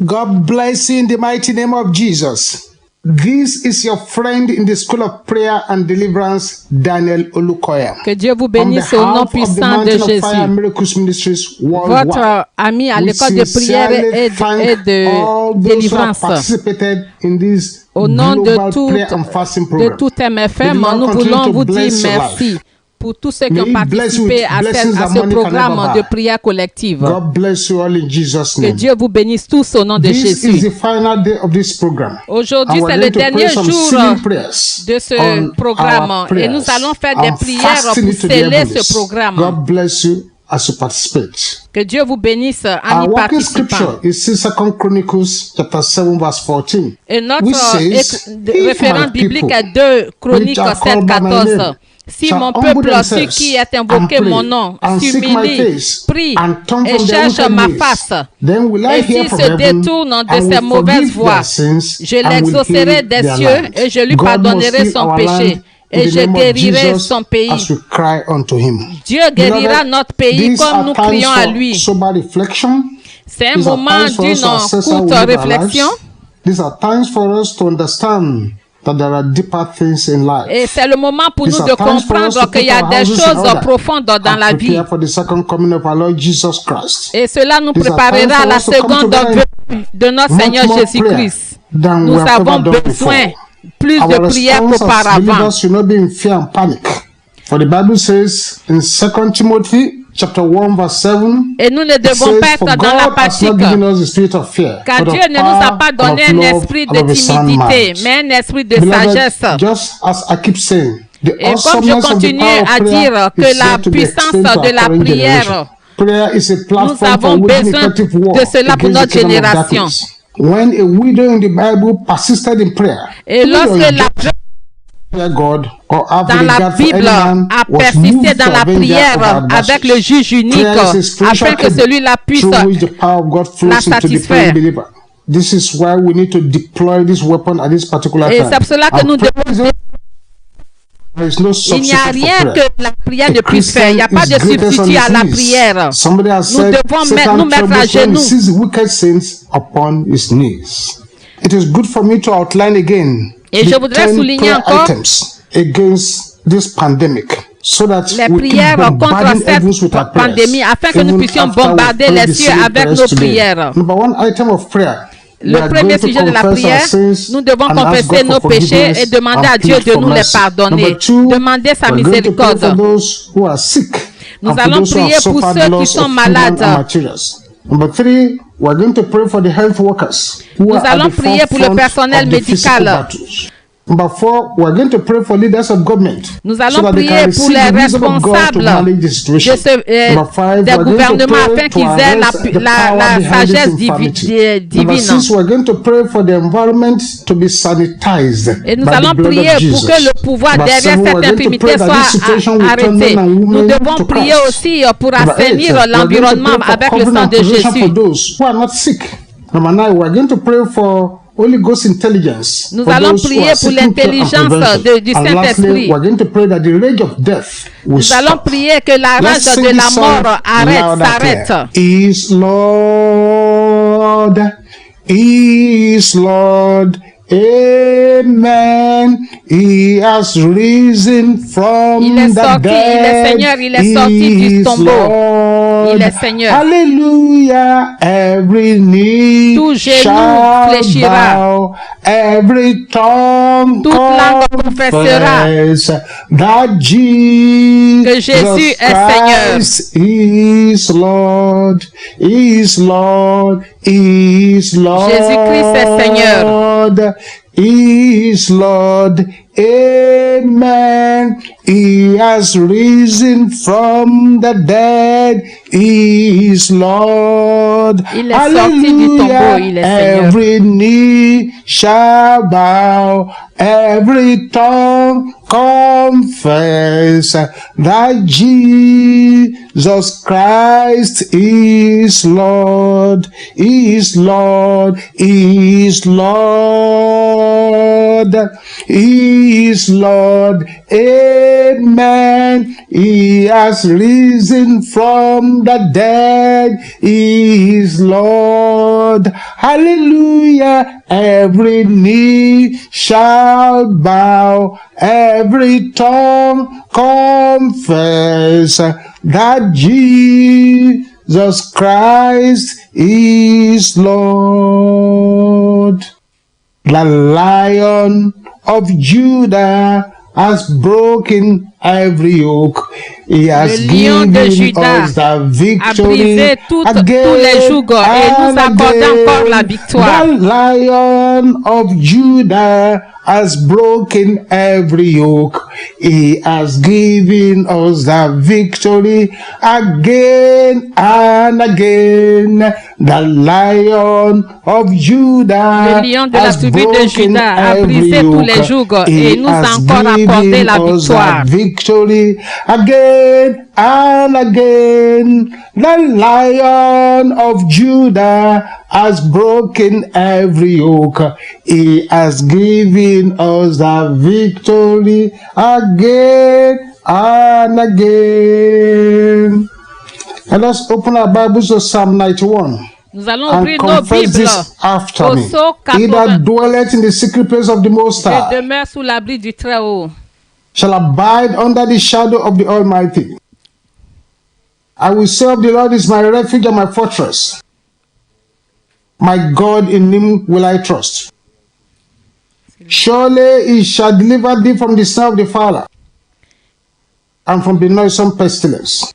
God bless you in the mighty name of Jesus. This is your friend in the School of Prayer and Deliverance, Daniel Olukoya. Que Dieu vous bénisse au nom puissant de Jésus. Votre ami à l'école de prière et de délivrance. Au nom de tout MFM, nous voulons vous dire merci pour tous ceux qui ont participé à ce programme de prière collective. Que Dieu vous bénisse tous au nom de Jésus. Aujourd'hui, c'est le dernier jour de ce programme et nous allons faire des prières pour sceller ce programme. Que Dieu vous bénisse en y participant. Et notre référence biblique est 2 Chroniques 7:14. Si mon peuple, ceux qui est invoqué mon nom, s'humilie, prie et cherche ma face, et s'il se détourne de ses mauvaises voies, je l'exaucerai des cieux et je lui pardonnerai son péché. Et je guérirai son pays. Dieu guérira notre pays comme nous crions à lui. C'est un moment d'une courte réflexion. Et c'est le moment pour nous de comprendre qu'il y a des choses profondes dans la vie. Et cela nous préparera à la seconde venue de notre Seigneur Jésus-Christ. Nous avons besoin plus de prières qu'auparavant. For the Bible says in 2 Timothy chapter 1 verse 7, et nous ne devons pas être dans la panique, car Dieu ne nous a pas donné un esprit de timidité, mais un esprit de sagesse. Et comme je continue à dire que la puissance de la prière, nous avons besoin de cela pour notre génération. When a widow in the Bible persisted in prayer, et lorsque dans la Bible a persisté dans la prière avec le juge unique afin que celui-là puisse la satisfaire. This is why we need to deploy this weapon at this particular time. Et c'est pour cela que nous devons. Il n'y a rien que la prière ne puisse faire. Il n'y a pas de substitut à la prière. Nous devons nous mettre à genoux. It is good for me to outline again. Et je voudrais souligner encore les prières contre cette pandémie afin que nous puissions bombarder les cieux avec nos prières. Le premier sujet de la prière, nous devons confesser nos péchés et demander à Dieu de nous les pardonner. Demander sa miséricorde. Nous allons prier pour ceux qui sont malades. Nous allons prier pour le personnel médical. Nous allons prier pour les responsables des gouvernements afin qu'ils aient la sagesse divine. Et nous allons prier pour que le pouvoir derrière cette infirmité soit arrêté. Nous devons prier aussi pour assainir l'environnement avec le sang de Jésus. Nous allons prier pour l'intelligence du Saint-Esprit. Nous allons prier que la rage de la mort s'arrête. Is Lord, Amen. He has risen from the dead. Il est Seigneur, il est sorti du tombeau. Il est Seigneur. Alléluia. Every knee tout genou fléchira. Every tongue toute langue confessera que Jésus est Seigneur. Is Lord, is Lord, is Lord. Jésus-Christ est Seigneur. Is Lord, Amen. He has risen from the dead. He is Lord. Il est sorti du tombeau, il est Seigneur. Every knee shall bow, every tongue confess that Jesus Jesus Christ is Lord, is Lord, is Lord, is Lord. Amen. He has risen from the dead. He is Lord. Hallelujah. Every knee shall bow, every tongue confess that Jesus Christ is Lord. The Lion of Judah has broken every yoke. He has given us the victory tous les jougs et nous accorde encore la victoire. The Lion of Judah has broken every yoke. He has given us the victory again and again. The Lion of Judah le lion de la tribu de Juda a brisé tous les jougs et nous a encore accordé la victoire. Victory again and again. The Lion of Judah has broken every yoke. He has given us the victory again and again. And let's open our Bibles to Psalm 91. Nous allons ouvrir nos Bibles after me. He that dwelleth in the secret place of the Most High demeure sous l'abri du Très-Haut shall abide under the shadow of the Almighty. I will say of the Lord is my refuge and my fortress. My God, in him will I trust. Surely he shall deliver thee from the snare of the fowler and from the noisome pestilence.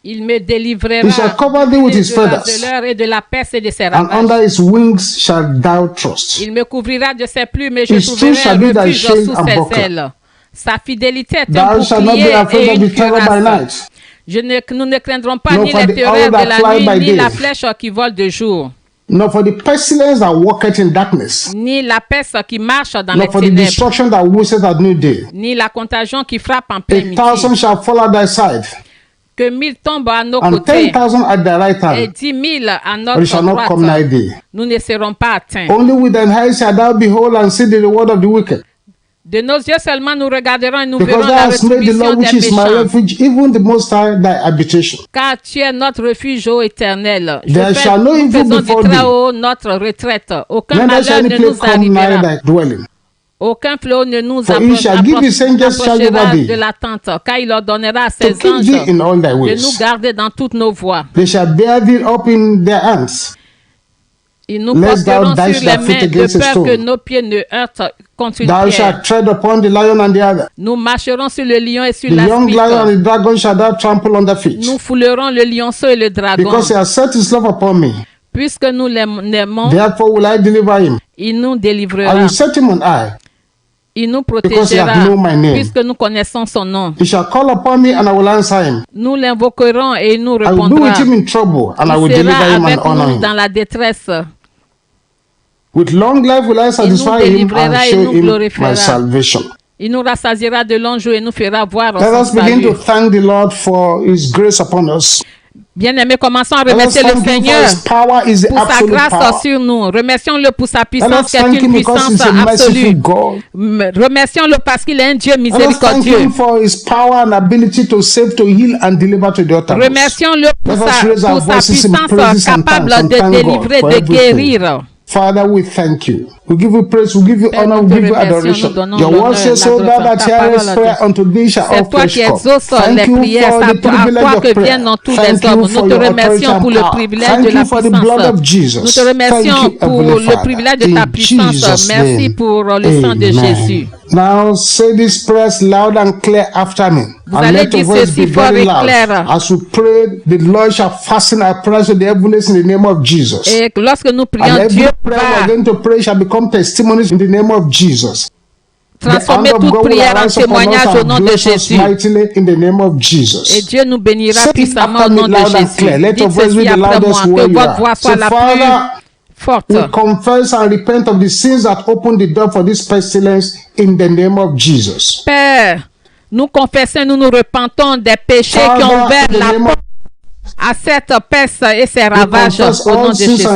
Il me délivrera He shall cover thee with his feathers, et de la peste et de ses and ravages. under his wings shall thou trust. Il me couvrira de ses plumes et je His truth shall trouverai be thy refuge shield sous and ses buckler. ailes. Sa fidélité est Thou un shalt not be bouclier afraid et of une the terror by cuirasse. night, Nous ne craindrons pas nor ni for les the terreurs arrow de that la fly nuit, by ni day, la flèche qui vole de jour, nor for the pestilence that walketh in darkness, ni la peste qui marche dans nor les for the ténèbres, destruction that wasteth at noonday. ni la contagion qui frappe en plein 1,000 midi. shall fall at thy side, Que 1000 tombent à nos and côtés 10,000 at thy right et hand, 10 000 à but notre it shall not come nigh droite. thee. Nous ne serons pas atteints. Only with thine eyes shalt thou behold and see the reward of the wicked. De nos yeux seulement nous regarderons et nous Because verrons thou la hast made the rétribution Lord, which des is my méchants. refuge, even the Most High, thy habitation. Car tu es notre refuge, ô Éternel. There shall no Nous evil faisons du befall thee, Très-Haut notre retraite. Aucun neither shall malheur any ne plague nous come nigh arrivera. thy dwelling. Aucun fléau ne nous For he shall give his angels charge over approchera thee, de la tente, car il ordonnera à to ses keep anges thee in all thy de nous ways. garder dans toutes nos voies. They shall bear thee up in their hands, Ils nous lest thou porteront dash sur thy les foot mains de against a peur stone. que nos pieds ne heurtent contre une Thou pierre. shalt tread upon the lion and the adder. Nous marcherons sur le lion et sur The young lion and l'aspic. the dragon shall thou trample under feet. Nous foulerons le lionceau et le dragon. Because he has set his love upon me, Puisque nous l'aimons, therefore will I deliver him. il nous I délivrera. will set him on high. Il nous Because he hath protégera, known my name. puisque nous connaissons son nom. He shall call upon me and I will answer him. Nous l'invoquerons et il nous I will be with répondra. him in trouble and I will Il deliver sera him and avec honor nous him. dans la détresse. With long life will I satisfy him and délivrera et show nous him glorifiera. my salvation. Il nous rassasiera de longs jours et nous fera voir Let son us begin to salut. thank the Lord for his grace upon us. Bien-aimés, commençons à Let us remercier le thank him for Seigneur his power is the pour sa absolute grâce power. sur nous. Remercions-le pour sa Let puissance us qui est thank une him because puissance he's a merciful absolue. God. Remercions-le parce qu'il est un Dieu Let us thank miséricordieux. him for his power and ability to save, to heal and deliver to the uttermost. Remercions-le pour Let us sa, raise our pour sa voices in praises puissance and capable thanks and de thank God délivrer, for de everything. guérir. Father, we thank you. We give you praise, we give you Père, honor, nous we te give you remercions, adoration. nous donnons Your word l'honneur, says so l'adoration. that Ta hearest parole prayer unto thee shall all C'est toi flesh qui come. exauces Thank les you prières, for the à privilege quoi of que prayer. viennent dans tous les Thank hommes. you Nous for te your authority remercions and pour le power. privilège Thank de la you for the blood puissance. of Jesus. Nous te remercions Thank you, pour Heavenly le Father. privilège de ta In puissance. Jesus' Merci name. pour le sang de Jésus. Now say this prayer loud and clear after me. Vous And allez let your dire voice ceci be fort very et loud. clair. As we pray, the Lord shall fasten our prayers to the heavens in the name of Jesus. Et lorsque nous And prions, every Dieu prayer we're va going to pray shall become testimonies in the name of Jesus. transformer The hand of toute God will prière en arise upon us témoignage au and nom de bless us Jésus. mightily in the name of Et Jesus. Dieu nous bénira Say it puissamment after au me nom de loud and Jésus. clear. Let your Dites voice be ceci the après moi, loudest que where you votre voix are. soit So la Father, plus forte. we confess and repent of the sins that opened the door for this pestilence in the name of Jesus. Père, nous confessons, nous nous repentons des péchés qui ont Father, ouvert in the la name porte à cette peste et ses ravages au nom de Jésus.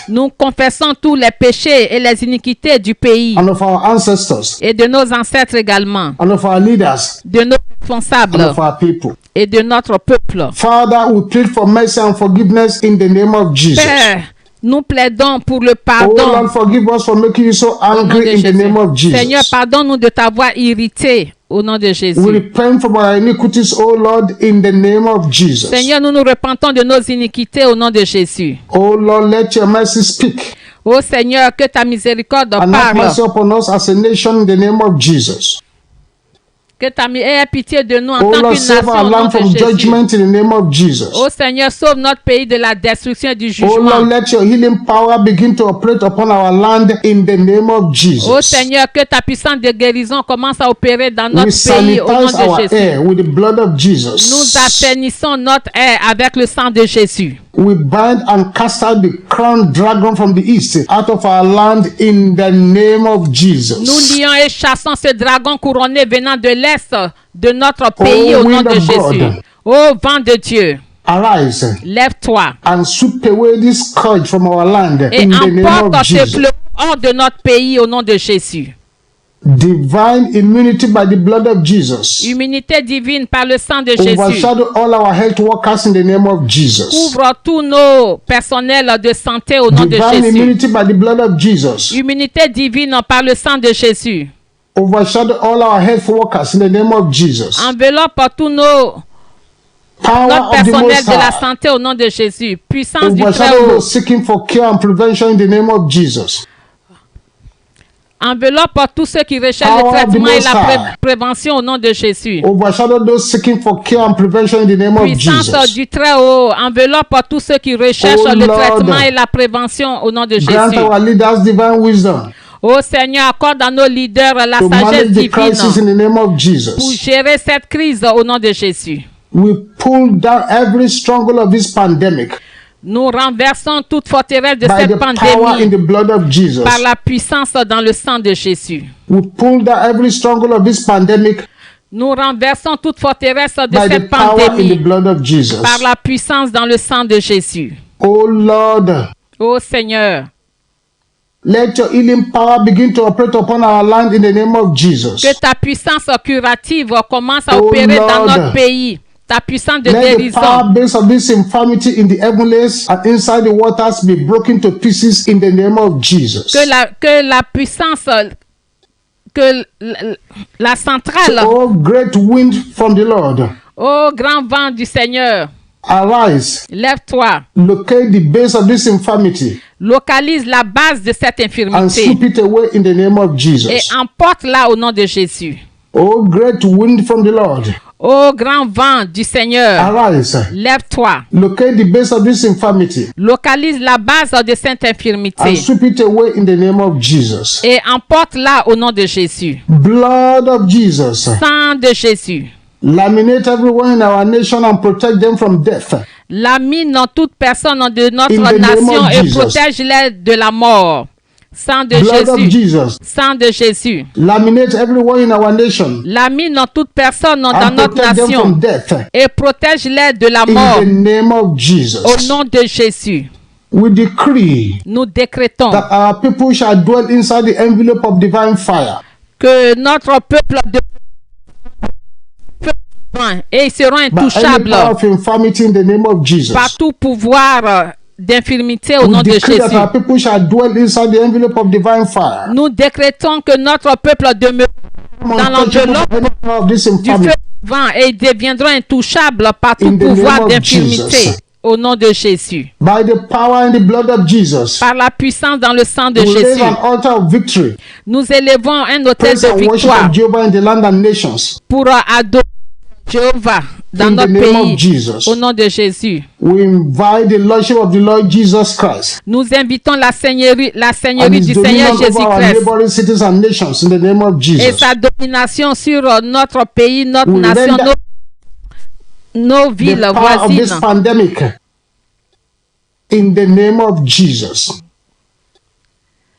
Nous confessons tous les péchés et les iniquités du pays and of our ancestors, et de nos ancêtres également, and of our leaders, de nos responsables and of our people. Et de notre peuple. Father, we plead for mercy and forgiveness in the name of Jesus. Père, nous plaidons pour le pardon. Oh Lord, forgive us for making you so angry in the name of Jesus. Seigneur, pardonne-nous de t'avoir irrité au nom de Jésus. We repent from our iniquities, oh Lord, in the name of Jesus. Seigneur, nous nous repentons de nos iniquités au nom de Jésus. Oh Lord, let your mercy speak. Oh Seigneur, que ta miséricorde parle. And have mercy upon us as a nation in the name of Jesus. Que ta aie pitié de nous en tant qu'une nation au nom de Jésus. Oh Seigneur, sauve notre pays de la destruction et du jugement. Oh Lord, let your healing power begin to operate upon our land in the name of Jesus. Oh Seigneur, que ta puissance de guérison commence à opérer dans notre pays au nom de Jésus. Air with the blood of Jesus. Nous assainissons notre air avec le sang de Jésus. We bind and cast out the crowned dragon from the east out of our land in the name of Jesus. Nous lions et chassons ce dragon couronné venant de l'est de notre pays au nom de Jésus. Ô vent de Dieu, arise, lève-toi and sweep away this scourge from our land et in the name of Jesus. emporte tes fléaux hors de notre pays au nom de Jésus. Divine immunity by the blood of Jesus. Immunité divine par le sang de Jésus. Overshadow all our health workers in the name of Jesus. Couvre tous nos personnels de santé au nom de Jésus. Divine immunity by the blood of Jesus. Immunité divine par le sang de Jésus. Overshadow all our health workers in the name of Jesus. Enveloppe tous notre personnel de la santé au nom de Jésus. Puissance du Très-Haut. Seeking for care and prevention in the name of Jesus. Enveloppe tous ceux qui recherchent le traitement et la prévention au nom de Jésus. Overshadow those seeking for care and prevention in the name of Jesus. Puissance du Très-Haut, enveloppe tous ceux qui recherchent le traitement et la prévention au nom de Jésus. Grant our leaders divine wisdom. Oh Seigneur, accorde à nos leaders la sagesse divine pour gérer cette crise au nom de Jésus. We pull down every stronghold of this pandemic. Nous renversons toute forteresse de cette pandémie par la puissance dans le sang de Jésus. We pull down every stronghold of this pandemic. Nous renversons toute forteresse de cette pandémie par la puissance dans le sang de Jésus. Oh Lord, oh Seigneur, let your healing power begin to operate upon our land in the name of Jesus. Que ta puissance curative commence à opérer dans notre pays. Ta puissance de guérison. Let the power base of this infirmity in the heavenlies and inside the waters be broken to pieces in the name of Jesus. Que la puissance, que la centrale. Oh great wind from the Lord. Oh grand vent du Seigneur. Arise. Lève-toi. Locate the base of this infirmity. Localise la base de cette infirmité. And sweep it away in the name of Jesus. Et emporte-la au nom de Jésus. Oh great wind from the Lord. Ô grand vent du Seigneur, arise. Lève-toi. Locate the base of this infirmity. Localise la base de cette infirmité. And sweep it away in the name of Jesus. Et emporte-la au nom de Jésus. Blood of Jesus. Sang de Jésus. Laminate everyone in our nation and protect them from death. Lamine dans toute personne de notre nation et protège-les de la mort. Sang de Jésus. Sang de Jésus. Laminate everyone in our nation. Lamine dans toute personne dans notre nation et protège-les de la mort. In the name of Jesus. Au nom de Jésus. We decree nous décrétons that our people shall dwell inside the envelope of divine fire. Que notre peuple et ils seront intouchables par tout pouvoir d'infirmité au nom de Jésus. Nous décrétons que notre peuple demeure dans l'enveloppe du feu vent et ils deviendront intouchables par tout pouvoir d'infirmité au nom de Jésus. By the power and the blood of Jesus. Par la puissance dans le sang de Jésus. Nous élevons un autel de victoire pour adorer Jéhovah dans notre pays au nom de Jésus. We invite the lordship of the Lord Jesus Christ. Nous invitons la seigneurie du Seigneur Jésus-Christ et sa domination sur notre pays, notre nation, nos villes voisines. In the name of Jesus.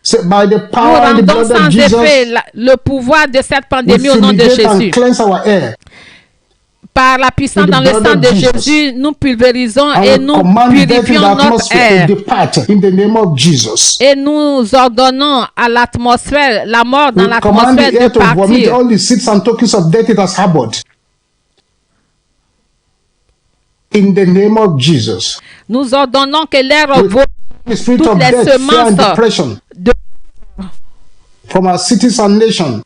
So by the power and the blood of Jesus, le pouvoir de cette pandémie au nom de Jésus. Par la puissance dans le sang de Jésus, nous pulvérisons et nous purifions notre air. Et nous ordonnons à l'atmosphère, la mort dans l'atmosphère de partir. In the name of Jesus. Nous ordonnons que l'air vomisse toutes les semences from our cities and nations.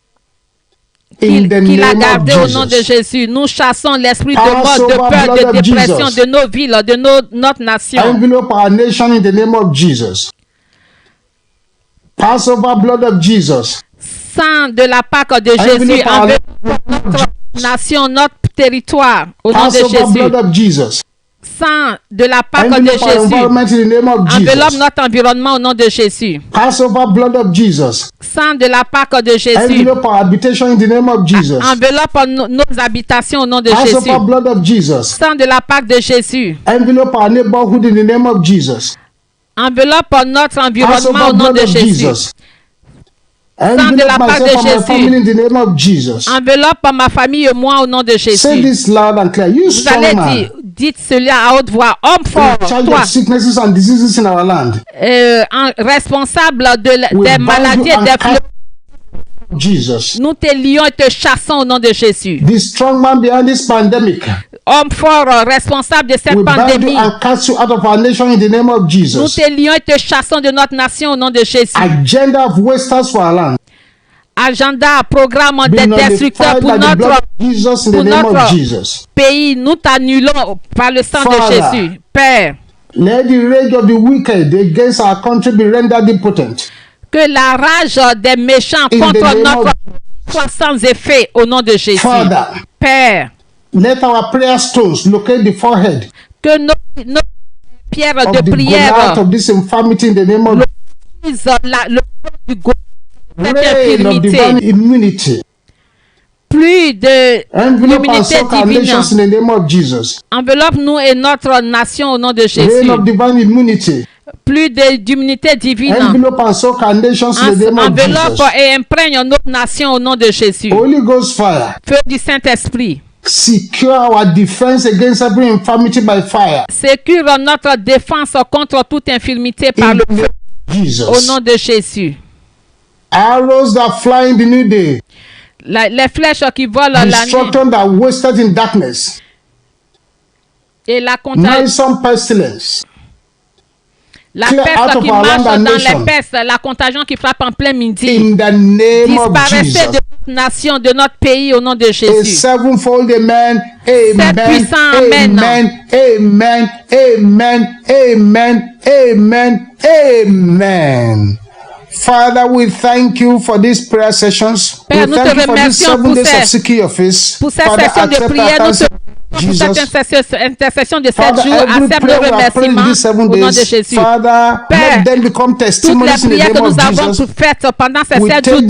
Qu'il a gardé au nom de Jésus. Nous chassons l'esprit de mort, de peur, de dépression de nos villes, de notre nation. Envelope our nation in the name of Jesus. Passover blood of Jesus. Sang de la Pâque de Jésus enveloppe notre nation, notre territoire au nom de Jésus. Blood of Jesus. Sang de la Pâque de Jésus enveloppe notre environnement au nom de Jésus. Passover blood of Jesus. Sang de la Pâque de Jésus envelope our habitation in the name of Jesus. Enveloppe nos habitations au nom de Jésus. Passover blood of Jesus. Sang de la Pâque de Jésus enveloppe our neighborhood in the name of Jesus. Enveloppe notre environnement au nom de Jésus. Sang de la part de Jésus. Enveloppe ma famille et moi au nom de Jésus. Say this loud and clear. You Vous allez dire, dites cela à haute voix. Homme fort, toi, responsable des maladies et des plaies. Jesus. Nous te lions et te chassons au nom de Jésus. The strong man behind this pandemic. Homme fort, responsable de cette pandémie. And cast you out of our nation in the name of Jesus. Nous te lions et te chassons de notre nation au nom de Jésus. Agenda of wasters for our land. Agenda, programme des destructeurs pour notre pays. Nous t'annulons par le sang de Jésus. Père. Let the rage of the wicked against our country be rendered impotent. Que la rage des méchants contre notre soit sans effet au nom de Jésus. Father, Père, let our prayer stones locate the forehead. Que nos pierres de prière of this infirmity in the name of immunity. Plus de immunité divine. In the name of Jesus. Enveloppe-nous et notre nation au nom de Jésus. Reign of divine immunity. Plus d'immunité divine. Envelope et imprègne notre nation au nom de Jésus. Holy Ghost fire. Feu du Saint-Esprit. Secure our defense against every infirmity by fire. Sécure notre défense contre toute infirmité par le feu. Au nom de Jésus. Arrows that fly in the new day. Les flèches qui volent la nuit. Destruction that wasted in darkness. Et la contagion. Pestilence. La peste qui marche dans les pestes, la contagion qui frappe en plein midi. In the name of Jesus. De notre nation, de notre pays, au nom de Jésus. A sevenfold amen, amen, puissant amen, amen, amen, amen, amen, amen. Father, we thank you for these prayer sessions. Père, we thank you for these 7 days of seeking your face. Pour cette session de prière, nous te pour cette intercession de 7 jours, accepte le remerciement au nom de Jésus. Father, Père, let them become testimonies toutes les prières que nous avons faites pendant ces 7 jours,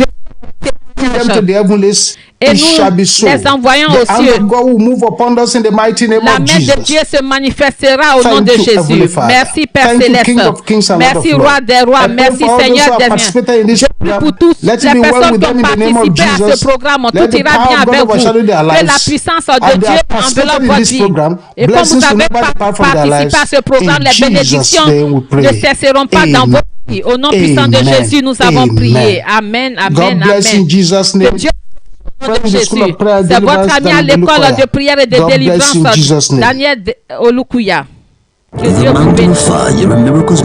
et nous les envoyons aux cieux. La main de Dieu se manifestera au nom de Jésus. Merci Père Céleste. Merci Roi des Rois. Merci Seigneur des Miens. Je prie pour toutes les personnes qui ont participé à ce programme. Tout ira bien avec vous. Que la puissance de Dieu enveloppe votre vie. Et comme vous avez participé à ce programme, les bénédictions ne cesseront pas dans votre vie. Au nom puissant de Jésus, nous avons prié. Amen, amen, amen. Que Dieu de Jésus. C'est votre ami à l'école de prière et de délivrance, Daniel Olukuya. Que Dieu vous bénisse.